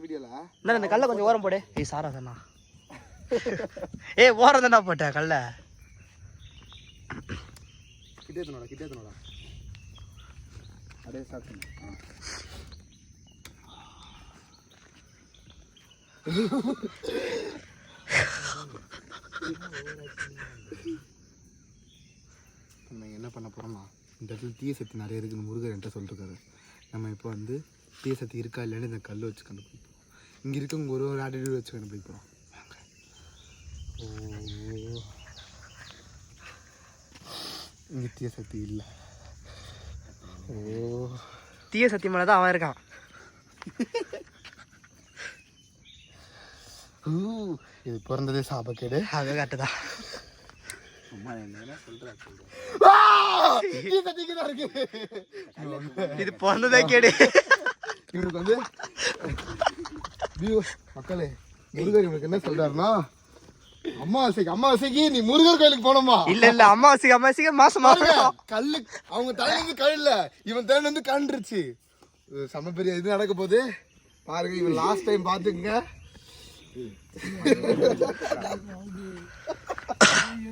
வீடியோல இந்த கல்லை கொஞ்சம் ஓரம் போடு. ஏய் சாரா தானா? ஏய் ஓரம் தானே போட்ட கல்லை. கிட்டே தனோடா அப்படியே ஸ்டார்ட் பண்ணு. நம்ம என்ன பண்ண போகிறோம்னா இந்த இடத்துல தீய சக்தி நிறைய இருக்குன்னு முருகர் என்கிட்ட சொல்லிருக்காரு. நம்ம இப்போ வந்து தீய சக்தி இருக்கா இல்லைன்னு இந்த கல் வச்சு கண்டுபிடிப்போம். இங்கே இருக்கவங்க ஒரு ஆட்டிடியூட் வச்சு கண்டுபிடிப்போம். ஓ இங்கே தீய சக்தி இல்லை. ஓ தீய சக்தி மேலே தான் அவன் இருக்கான். இது பிறந்ததே சாபக்கேடு. அது கரெக்டு தான். இது பிறந்ததே கேடு. இவனுக்கு வந்து மக்களே முருகர் இவனுக்கு என்ன சொல்றாருன்னா அமாவாசைக்கு நீ முருகர் கோயிலுக்கு போனோமா? இல்ல அமாவாசைக்கு மாசமா கல்லு அவங்க தலையில இருந்து கழுல இவன் தலையில இருந்து கண்டுருச்சு. செம பெரிய இது நடக்க போகுது பாருங்க. இவன் லாஸ்ட் டைம் பாத்துக்கங்க.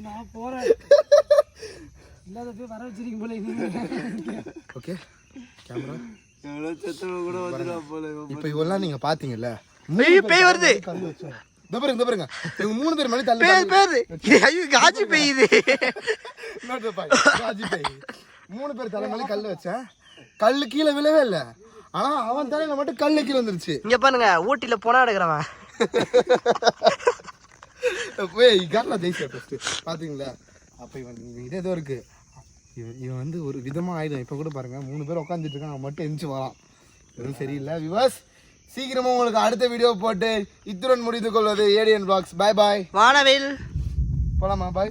நான் போறேன். இல்லாத போய் வர வச்சிருக்கீங்க போல. ஓகே கேமரா எவ்வளவு செத்தவங்க கூட வந்துடா போல. இப்போ இவெல்லாம் நீங்க பாத்தீங்கல்ல பேய் வருது. இந்த பாருங்க இவங்க 3 பேர் மணி தள்ளி பேய் ஐயோ காஜி பேயுது. காஜி பேய் 3 பேர் தலைமையில கல் வச்சேன். கல்லு கீழே விழவே இல்லை. ஆனா அவன் தலையில மட்டும் கல்லு கீழே வந்துருச்சு. இங்க பாருங்க ஊட்டில போனா எடுக்கிறவன் பாத்தீங்களா? அப்ப இவன் இது ஏதோ இருக்கு. இவன் வந்து ஒரு விதமா ஆயுதம். இப்ப கூட பாருங்க 3 பேர் உட்காந்துட்டு இருக்கான். அவன் மட்டும் எந்திச்சு வரான். எதுவும் சரியில்லை. விவாஸ் சீக்கிரமா உங்களுக்கு அடுத்த வீடியோ போட்டு இத்துடன் முடித்து கொள்வது ஏடியன் பிளாக்ஸ். பாய் பாய். வானவில் போலாமா? பாய்.